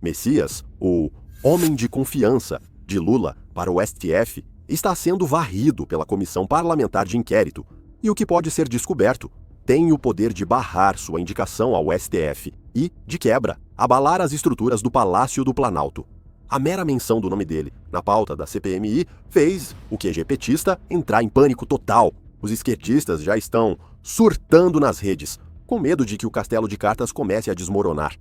Messias, o homem de confiança de Lula para o STF, está sendo varrido pela Comissão Parlamentar de Inquérito e o que pode ser descoberto tem o poder de barrar sua indicação ao STF e, de quebra, abalar as estruturas do Palácio do Planalto. A mera menção do nome dele na pauta da CPMI fez o QG petista entrar em pânico total. Os esquerdistas já estão surtando nas redes, com medo de que o castelo de cartas comece a desmoronar.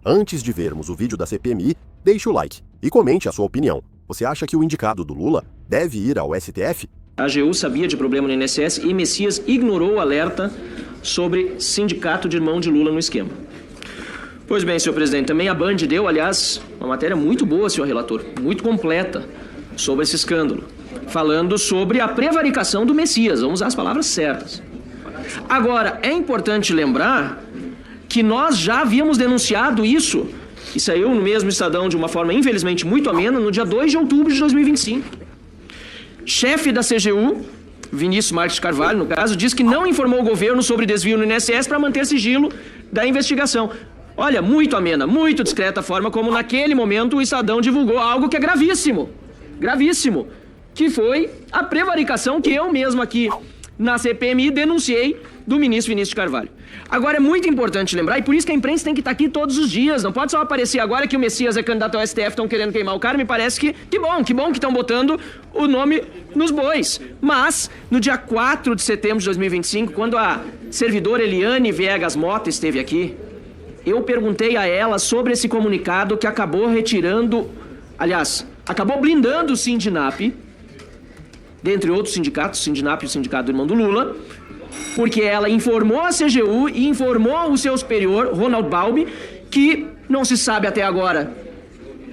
Antes de vermos o vídeo da CPMI, deixe o like e comente a sua opinião. Você acha que o indicado do Lula deve ir ao STF? A AGU sabia de problema no INSS e Messias ignorou o alerta sobre sindicato de irmão de Lula no esquema. Pois bem, senhor presidente, também a Band deu, aliás, uma matéria muito boa, senhor relator, muito completa, sobre esse escândalo, falando sobre a prevaricação do Messias, vamos usar as palavras certas. Agora, é importante lembrar que nós já havíamos denunciado isso, e saiu no mesmo Estadão de uma forma, infelizmente, muito amena, no dia 2 de outubro de 2025. Chefe da CGU, Vinícius Marques Carvalho, no caso, diz que não informou o governo sobre desvio no INSS para manter sigilo da investigação. Olha, muito amena, muito discreta a forma como naquele momento o Estadão divulgou algo que é gravíssimo, gravíssimo, que foi a prevaricação que eu mesmo aqui na CPMI denunciei do ministro Vinícius de Carvalho. Agora é muito importante lembrar, e por isso que a imprensa tem que estar aqui todos os dias, não pode só aparecer agora que o Messias é candidato ao STF, estão querendo queimar o cara, me parece que bom que estão botando o nome nos bois. Mas, no dia 4 de setembro de 2025, quando a servidora Eliane Viegas Mota esteve aqui, eu perguntei a ela sobre esse comunicado que acabou retirando, aliás, acabou blindando o Sindinap, dentre outros sindicatos, o Sindinap e o Sindicato do Irmão do Lula, porque ela informou a CGU e informou o seu superior, Ronald Balbi, que não se sabe até agora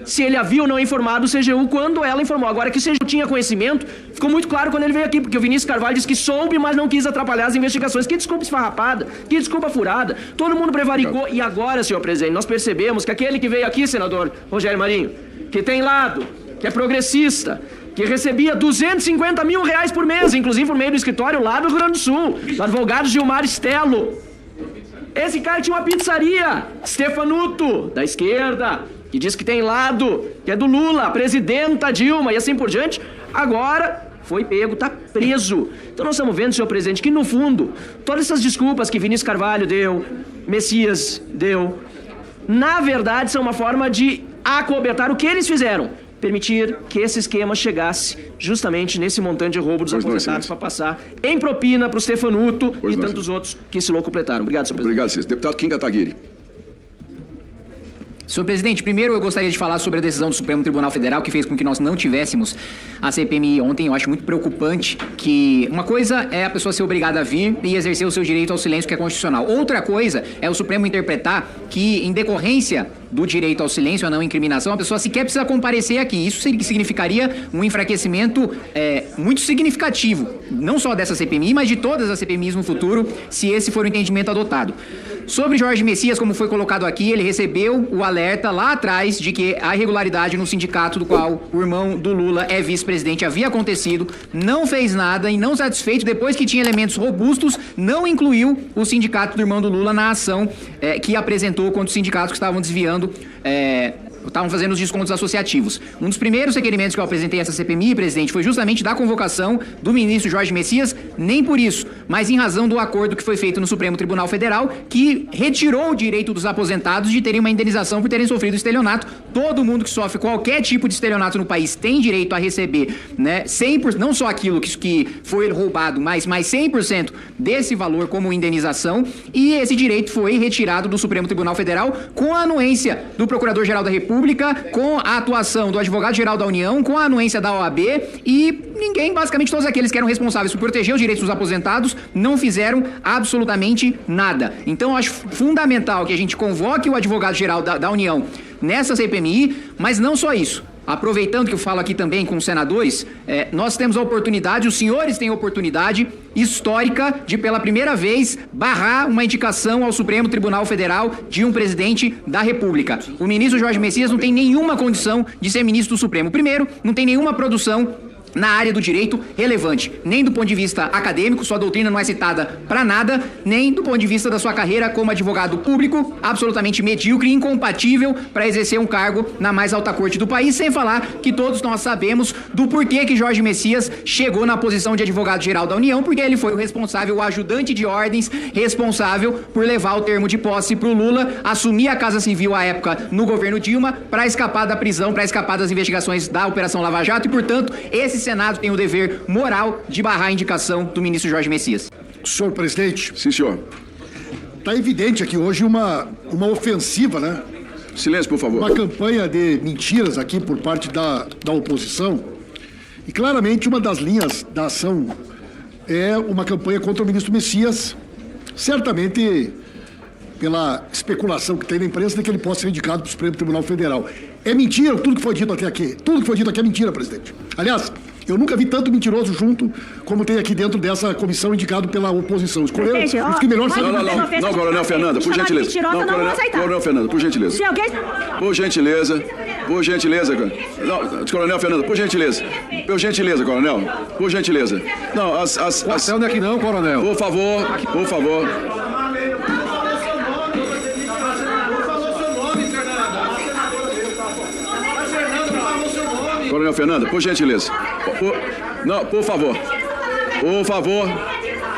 se ele havia ou não informado o CGU quando ela informou. Agora que o CGU tinha conhecimento, ficou muito claro quando ele veio aqui, porque o Vinícius Carvalho disse que soube, mas não quis atrapalhar as investigações. Que desculpa esfarrapada, que desculpa furada. Todo mundo prevaricou. E agora, senhor presidente, nós percebemos que aquele que veio aqui, senador Rogério Marinho, que tem lado, que é progressista, que recebia R$250 mil por mês, inclusive por meio do escritório lá do Rio Grande do Sul, do advogado Gilmar Stelo. Esse cara tinha uma pizzaria, Stefanuto, da esquerda, que diz que tem lado, que é do Lula, a presidenta Dilma e assim por diante, agora foi pego, está preso. Então nós estamos vendo, senhor presidente, que no fundo, todas essas desculpas que Vinícius Carvalho deu, Messias deu, na verdade são uma forma de acobertar o que eles fizeram, permitir que esse esquema chegasse justamente nesse montante de roubo dos aposentados para passar em propina para o Stefanuto e tantos outros que se locupletaram. Obrigado, senhor presidente. Obrigado, senhor. Deputado Kim Kataguiri. Senhor presidente, primeiro eu gostaria de falar sobre a decisão do Supremo Tribunal Federal que fez com que nós não tivéssemos a CPMI ontem. Eu acho muito preocupante que uma coisa é a pessoa ser obrigada a vir e exercer o seu direito ao silêncio, que é constitucional. Outra coisa é o Supremo interpretar que, em decorrência do direito ao silêncio, a não incriminação, a pessoa sequer precisa comparecer aqui. Isso significaria um enfraquecimento muito significativo, não só dessa CPMI, mas de todas as CPMIs no futuro, se esse for o entendimento adotado. Sobre Jorge Messias, como foi colocado aqui, ele recebeu o alerta lá atrás de que a irregularidade no sindicato do qual o irmão do Lula é vice-presidente havia acontecido, não fez nada e não satisfeito, depois que tinha elementos robustos, não incluiu o sindicato do irmão do Lula na ação que apresentou contra os sindicatos que estavam desviando, estavam fazendo os descontos associativos. Um dos primeiros requerimentos que eu apresentei a essa CPMI, presidente, foi justamente da convocação do ministro Jorge Messias, nem por isso, mas em razão do acordo que foi feito no Supremo Tribunal Federal, que retirou o direito dos aposentados de terem uma indenização por terem sofrido estelionato. Todo mundo que sofre qualquer tipo de estelionato no país tem direito a receber, né, 100%, não só aquilo que foi roubado, mas 100% desse valor como indenização, e esse direito foi retirado do Supremo Tribunal Federal com a anuência do Procurador-Geral da República, com a atuação do Advogado-Geral da União, com a anuência da OAB, e ninguém, basicamente todos aqueles que eram responsáveis por proteger os direitos dos aposentados, não fizeram absolutamente nada. Então eu acho fundamental que a gente convoque o Advogado-Geral da União nessa CPMI, mas não só isso. Aproveitando que eu falo aqui também com os senadores, nós temos a oportunidade, os senhores têm a oportunidade histórica de, pela primeira vez, barrar uma indicação ao Supremo Tribunal Federal de um presidente da República. O ministro Jorge Messias não tem nenhuma condição de ser ministro do Supremo. Primeiro, não tem nenhuma produção na área do direito relevante, nem do ponto de vista acadêmico, sua doutrina não é citada para nada, nem do ponto de vista da sua carreira como advogado público, absolutamente medíocre e incompatível para exercer um cargo na mais alta corte do país, sem falar que todos nós sabemos do porquê que Jorge Messias chegou na posição de advogado-geral da União, porque ele foi o responsável, o ajudante de ordens, responsável por levar o termo de posse para o Lula, assumir a Casa Civil à época no governo Dilma, para escapar da prisão, para escapar das investigações da Operação Lava Jato, e, portanto, esse Senado tem o dever moral de barrar a indicação do ministro Jorge Messias. Senhor presidente. Sim, senhor. Está evidente aqui hoje uma ofensiva, né? Silêncio, por favor. Uma campanha de mentiras aqui por parte da oposição. E claramente uma das linhas da ação é uma campanha contra o ministro Messias, certamente pela especulação que tem na imprensa de que ele possa ser indicado para o Supremo Tribunal Federal. É mentira tudo que foi dito até aqui. Tudo que foi dito aqui é mentira, presidente. Aliás, eu nunca vi tanto mentiroso junto como tem aqui dentro dessa comissão indicado pela oposição. Escolheram os que melhor sabem. Não, Coronel Fernanda, por gentileza. Não, Coronel Fernanda, por gentileza. Se alguém... Por gentileza, não, Coronel Fernanda, por gentileza, Coronel, por gentileza. Não, Não é aqui não, Coronel. Por favor. Coronel Fernanda, por gentileza. Por favor,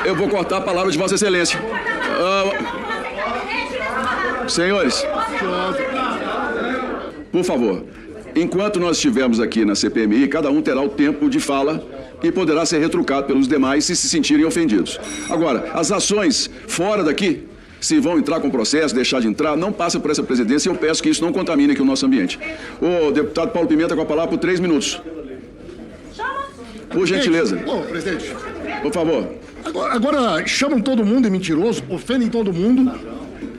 eu vou cortar a palavra de Vossa Excelência. Senhores, por favor, enquanto nós estivermos aqui na CPMI, cada um terá o tempo de fala e poderá ser retrucado pelos demais se sentirem ofendidos. Agora, as ações fora daqui, se vão entrar com processo, deixar de entrar, não passa por essa presidência e eu peço que isso não contamine aqui o nosso ambiente. O deputado Paulo Pimenta com a palavra por 3 minutos. Por gentileza. Presidente. Por favor. Agora chamam todo mundo de mentiroso, ofendem todo mundo,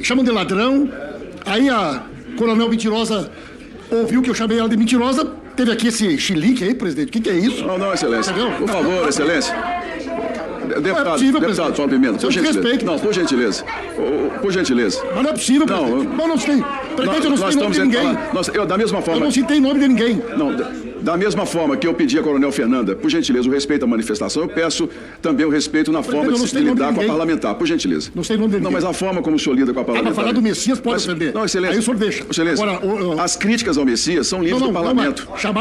chamam de ladrão. Aí a coronel mentirosa ouviu que eu chamei ela de mentirosa, teve aqui esse chilique aí, presidente. O que é isso? Não, excelência. Por favor, excelência. Deputado Paulo Pimenta, por gentileza. Respeito. Não, por gentileza. Por gentileza. Mas não é possível, presidente. Mas não sei. Presidente, eu não citei nome de ninguém. Da mesma forma... Eu não citei nome de ninguém. Não, da mesma forma que eu pedi a Coronel Fernanda, por gentileza, o respeito à manifestação, eu peço também o respeito na forma de se lidar com a parlamentar, por gentileza. Não sei nome de ninguém. Não, mas a forma como o senhor lida com a parlamentar... Para falar do Messias, pode ofender. Não, excelência. Aí o senhor deixa. Excelência, agora, as críticas ao Messias são livres do parlamento. São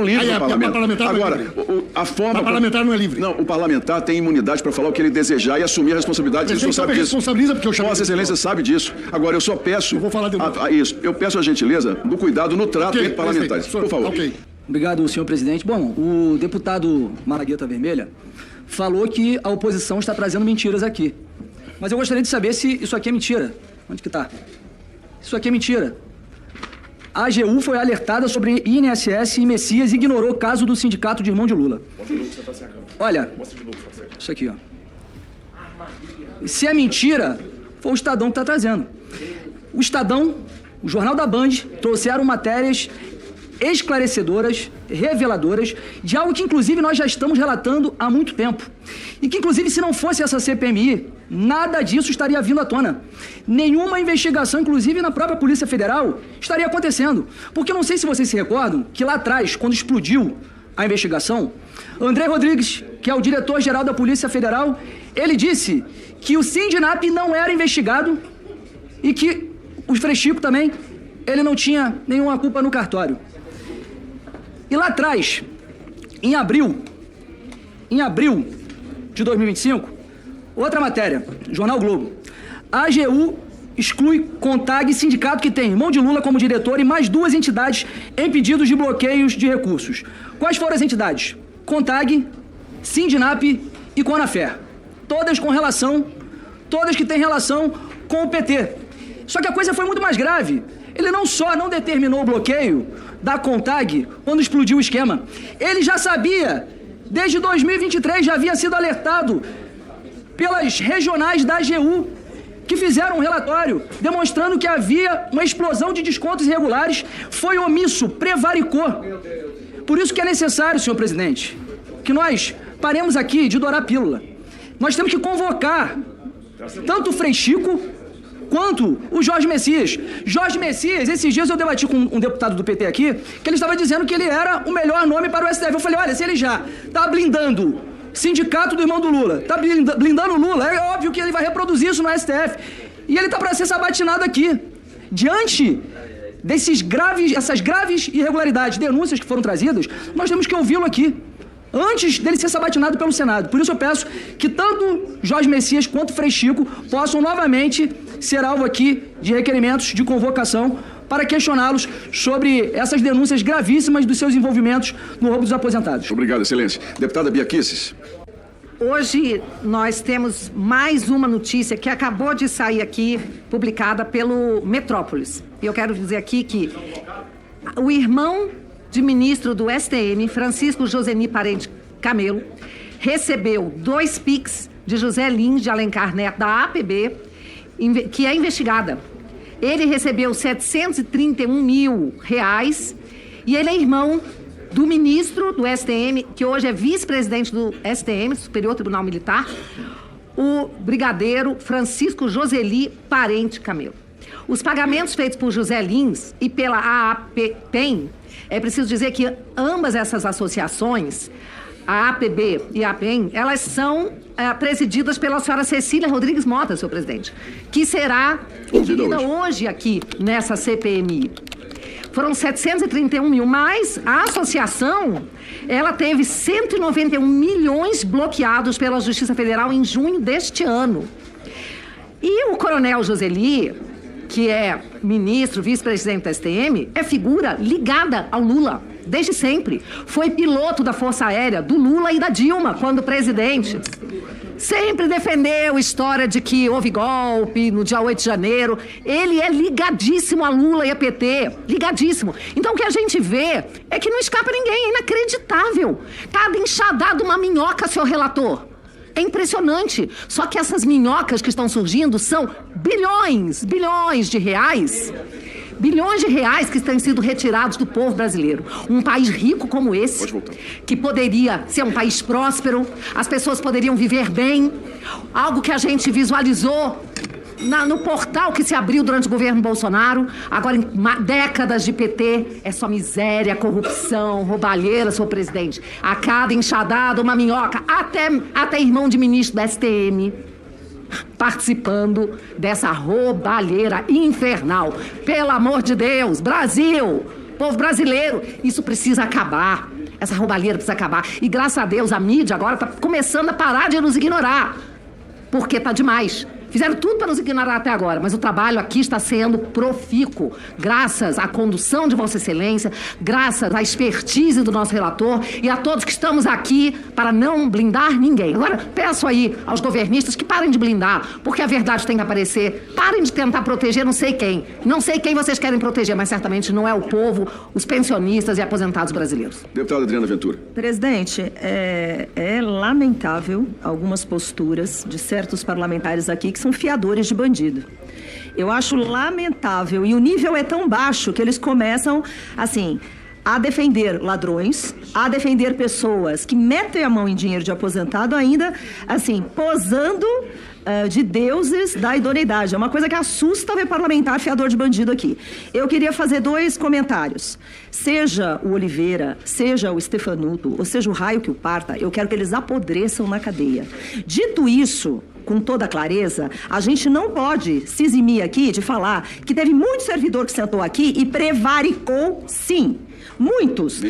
livres do parlamento. Agora, a forma... O parlamentar não é livre. Não, o parlamentar tem imunidade para falar o que ele desejar e assumir a responsabilidade. Mas o senhor sabe disso. Responsabiliza porque eu chamei. Vossa Excelência sabe disso. Agora, eu só peço... Eu vou falar de novo. Isso. Eu peço a gentileza do cuidado no trato entre parlamentares. Por favor. Ok. Obrigado, senhor presidente. Bom, o deputado Malagueta Vermelha falou que a oposição está trazendo mentiras aqui. Mas eu gostaria de saber se isso aqui é mentira. Onde que está? Isso aqui é mentira. A AGU foi alertada sobre INSS e Messias e ignorou o caso do sindicato de irmão de Lula. Olha, isso aqui, ó. Se é mentira, foi o Estadão que está trazendo. O Estadão, o Jornal da Band, trouxeram matérias esclarecedoras, reveladoras, de algo que, inclusive, nós já estamos relatando há muito tempo. E que, inclusive, se não fosse essa CPMI, nada disso estaria vindo à tona. Nenhuma investigação, inclusive na própria Polícia Federal, estaria acontecendo. Porque eu não sei se vocês se recordam que lá atrás, quando explodiu a investigação, André Rodrigues, que é o diretor-geral da Polícia Federal, ele disse que o Sindinap não era investigado e que o Frechico também, ele não tinha nenhuma culpa no cartório. E lá atrás, em abril de 2025, outra matéria, Jornal Globo. A AGU exclui CONTAG, sindicato que tem irmão de Lula como diretor e mais 2 entidades em pedidos de bloqueios de recursos. Quais foram as entidades? CONTAG, Sindinap e Conafer. Todas que têm relação com o PT. Só que a coisa foi muito mais grave. Ele não só não determinou o bloqueio da CONTAG quando explodiu o esquema, ele já sabia, desde 2023 já havia sido alertado pelas regionais da AGU, que fizeram um relatório demonstrando que havia uma explosão de descontos irregulares, foi omisso, prevaricou. Por isso que é necessário, senhor presidente, que nós paremos aqui de dourar a pílula. Nós temos que convocar tanto o Frechico quanto o Jorge Messias. Jorge Messias, esses dias eu debati com um deputado do PT aqui, que ele estava dizendo que ele era o melhor nome para o STF. Eu falei, olha, se ele já está blindando sindicato do irmão do Lula, está blindando o Lula, é óbvio que ele vai reproduzir isso no STF. E ele está para ser sabatinado aqui. Diante essas graves irregularidades, denúncias que foram trazidas, nós temos que ouvi-lo aqui, antes dele ser sabatinado pelo Senado. Por isso eu peço que tanto Jorge Messias quanto Frei Chico possam novamente ser alvo aqui de requerimentos de convocação para questioná-los sobre essas denúncias gravíssimas dos seus envolvimentos no roubo dos aposentados. Obrigado, Excelência. Deputada Bia Kicis. Hoje nós temos mais uma notícia que acabou de sair aqui, publicada pelo Metrópolis. E eu quero dizer aqui que o irmão de ministro do STM, Francisco Joseni Parente Camelo, recebeu 2 PIX de José Lins de Alencar Neto, da APB, que é investigada. Ele recebeu R$731 mil e ele é irmão do ministro do STM, que hoje é vice-presidente do STM, Superior Tribunal Militar, o brigadeiro Francisco Joseli Parente Camelo. Os pagamentos feitos por José Lins e pela AAPEM, é preciso dizer que ambas essas associações, a APB e a APEM, elas são presididas pela senhora Cecília Rodrigues Mota, senhor presidente, que será ouvida hoje aqui nessa CPMI. Foram 731 mil, mas a associação, ela teve 191 milhões bloqueados pela Justiça Federal em junho deste ano. E o coronel Joseli, que é ministro, vice-presidente da STM, é figura ligada ao Lula, desde sempre. Foi piloto da Força Aérea do Lula e da Dilma, quando presidente. Sempre defendeu a história de que houve golpe no dia 8 de janeiro. Ele é ligadíssimo a Lula e a PT. Ligadíssimo. Então o que a gente vê é que não escapa ninguém. É inacreditável. Cada enxadada uma minhoca, senhor relator. É impressionante. Só que essas minhocas que estão surgindo são bilhões de reais. Bilhões de reais que têm sido retirados do povo brasileiro. Um país rico como esse, que poderia ser um país próspero, as pessoas poderiam viver bem, algo que a gente visualizou no portal que se abriu durante o governo Bolsonaro. Agora, em décadas de PT, é só miséria, corrupção, roubalheira, senhor presidente. A cada enxadada, uma minhoca, até irmão de ministro da STM, participando dessa roubalheira infernal. Pelo amor de Deus, Brasil, povo brasileiro, isso precisa acabar. Essa roubalheira precisa acabar. E graças a Deus a mídia agora está começando a parar de nos ignorar, porque está demais. Fizeram tudo para nos ignorar até agora, mas o trabalho aqui está sendo profícuo, graças à condução de Vossa Excelência, graças à expertise do nosso relator e a todos que estamos aqui para não blindar ninguém. Agora, peço aí aos governistas que parem de blindar, porque a verdade tem que aparecer. Parem de tentar proteger não sei quem. Não sei quem vocês querem proteger, mas certamente não é o povo, os pensionistas e aposentados brasileiros. Deputada Adriana Ventura. Presidente, é lamentável algumas posturas de certos parlamentares aqui que são fiadores de bandido. Eu acho lamentável, e o nível é tão baixo que eles começam, assim, a defender ladrões, a defender pessoas que metem a mão em dinheiro de aposentado ainda, assim, posando de deuses da idoneidade. É uma coisa que assusta ver parlamentar fiador de bandido aqui. Eu queria fazer 2 comentários. Seja o Oliveira, seja o Stefanuto, ou seja o raio que o parta, eu quero que eles apodreçam na cadeia. Dito isso, com toda clareza, a gente não pode se eximir aqui de falar que teve muito servidor que sentou aqui e prevaricou, sim. Muitos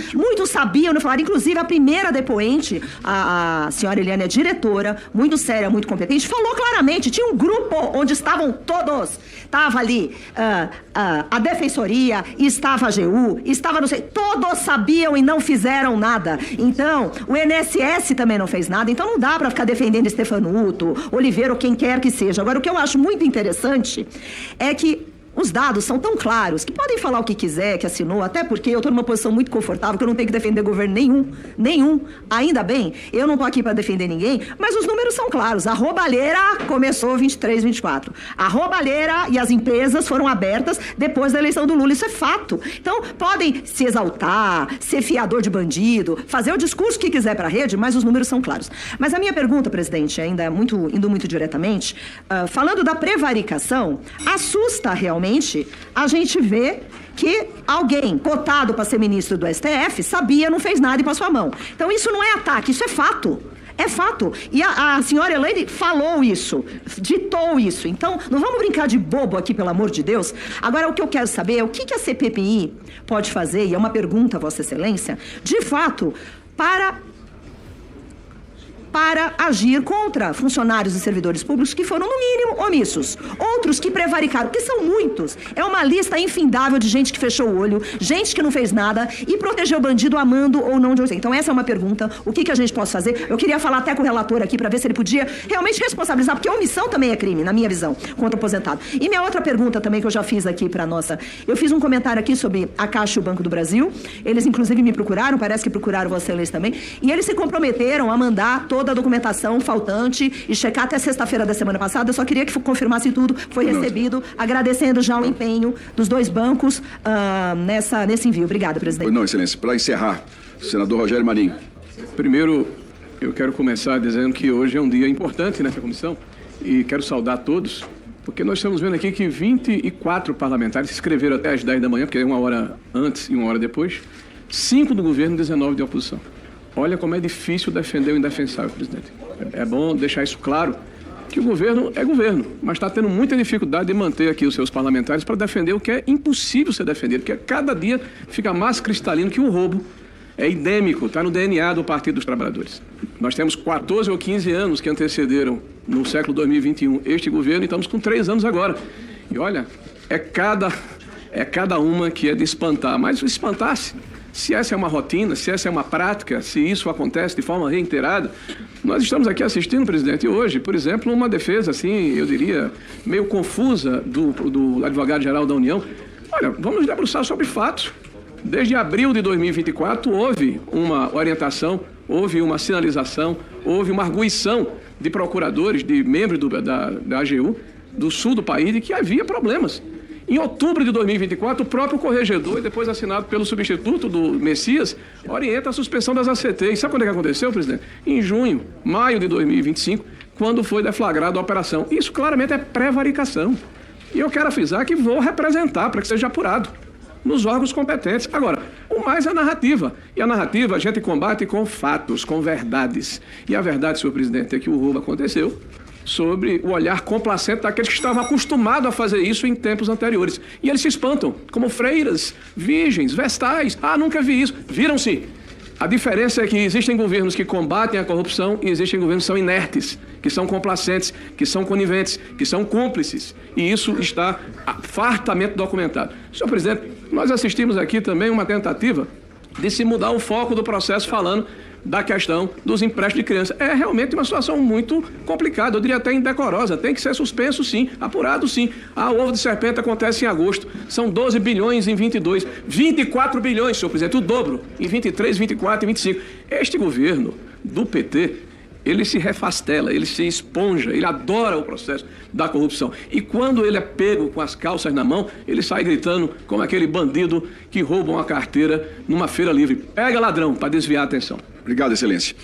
sabiam, não falaram. Inclusive, a primeira depoente, a senhora Eliane é diretora, muito séria, muito competente, falou claramente, tinha um grupo onde estavam todos. Estava ali a Defensoria, estava a AGU, estava não sei, todos sabiam e não fizeram nada. Então, o INSS também não fez nada, então não dá para ficar defendendo Stefanuto, Oliveira ou quem quer que seja. Agora, o que eu acho muito interessante é que Os dados são tão claros que podem falar o que quiser, que assinou, até porque eu estou numa posição muito confortável, que eu não tenho que defender governo nenhum. Ainda bem, eu não estou aqui para defender ninguém, mas os números são claros. A roubalheira começou 23, 24. A roubalheira e as empresas foram abertas depois da eleição do Lula, isso é fato. Então, podem se exaltar, ser fiador de bandido, fazer o discurso que quiser para a rede, mas os números são claros. Mas a minha pergunta, presidente, ainda indo muito diretamente, falando da prevaricação, assusta realmente a gente vê que alguém cotado para ser ministro do STF sabia, não fez nada e passou a mão. Então isso não é ataque, isso é fato. É fato. E a senhora Elaine falou isso, ditou isso. Então, não vamos brincar de bobo aqui, pelo amor de Deus. Agora, o que eu quero saber é o que a CPMI pode fazer, e é uma pergunta, Vossa Excelência, de fato, para agir contra funcionários e servidores públicos que foram, no mínimo, omissos. Outros que prevaricaram, que são muitos. É uma lista infindável de gente que fechou o olho, gente que não fez nada e protegeu o bandido amando ou não de você. Então, essa é uma pergunta. O que a gente pode fazer? Eu queria falar até com o relator aqui para ver se ele podia realmente responsabilizar, porque omissão também é crime, na minha visão, contra o aposentado. E minha outra pergunta também, que eu já fiz aqui para a nossa... Eu fiz um comentário aqui sobre a Caixa e o Banco do Brasil. Eles, inclusive, me procuraram, parece que procuraram Vossa Excelência também, e eles se comprometeram a mandar toda a documentação faltante e checar até sexta-feira da semana passada. Eu só queria que confirmasse tudo, foi recebido, agradecendo já o empenho dos dois bancos nesse envio. Obrigada, presidente. Não, Excelência, para encerrar, senador Rogério Marinho. Primeiro, eu quero começar dizendo que hoje é um dia importante nessa comissão e quero saudar todos, porque nós estamos vendo aqui que 24 parlamentares se inscreveram até às 10 da manhã, porque é uma hora antes e uma hora depois, 5 do governo, 19 de oposição. Olha como é difícil defender o indefensável, presidente. É bom deixar isso claro, que o governo é governo, mas está tendo muita dificuldade de manter aqui os seus parlamentares para defender o que é impossível ser defendido, porque cada dia fica mais cristalino que o roubo é endêmico, está no DNA do Partido dos Trabalhadores. Nós temos 14 ou 15 anos que antecederam, no século 2021, este governo, e estamos com 3 anos agora. E olha, é cada uma que é de espantar, mas espantar-se. Se essa é uma rotina, se essa é uma prática, se isso acontece de forma reiterada, nós estamos aqui assistindo, presidente, hoje, por exemplo, uma defesa, assim, eu diria, meio confusa do advogado-geral da União. Olha, vamos nos debruçar sobre fatos. Desde abril de 2024, houve uma orientação, houve uma sinalização, houve uma arguição de procuradores, de membros da AGU, do sul do país, de que havia problemas. Em outubro de 2024, o próprio corregedor, e depois assinado pelo substituto do Messias, orienta a suspensão das ACTs. Sabe quando é que aconteceu, presidente? Em maio de 2025, quando foi deflagrada a operação. Isso claramente é prevaricação. E eu quero avisar que vou representar para que seja apurado nos órgãos competentes. Agora, o mais é a narrativa. E a narrativa a gente combate com fatos, com verdades. E a verdade, senhor presidente, é que o roubo aconteceu sobre o olhar complacente daqueles que estavam acostumados a fazer isso em tempos anteriores. E eles se espantam, como freiras, virgens, vestais. Ah, nunca vi isso. Viram-se. A diferença é que existem governos que combatem a corrupção e existem governos que são inertes, que são complacentes, que são coniventes, que são cúmplices. E isso está fartamente documentado. Senhor presidente, nós assistimos aqui também uma tentativa de se mudar o foco do processo falando da questão dos empréstimos de criança. É realmente uma situação muito complicada, eu diria até indecorosa. Tem que ser suspenso, sim, apurado, sim. O ovo de serpente acontece em agosto. São 12 bilhões em 22. 24 bilhões, senhor presidente, o dobro. Em 23, 24 e 25. Este governo do PT, ele se refastela, ele se esponja, ele adora o processo da corrupção. E quando ele é pego com as calças na mão, ele sai gritando como aquele bandido que rouba uma carteira numa feira livre. Pega ladrão, para desviar a atenção. Obrigado, Excelência.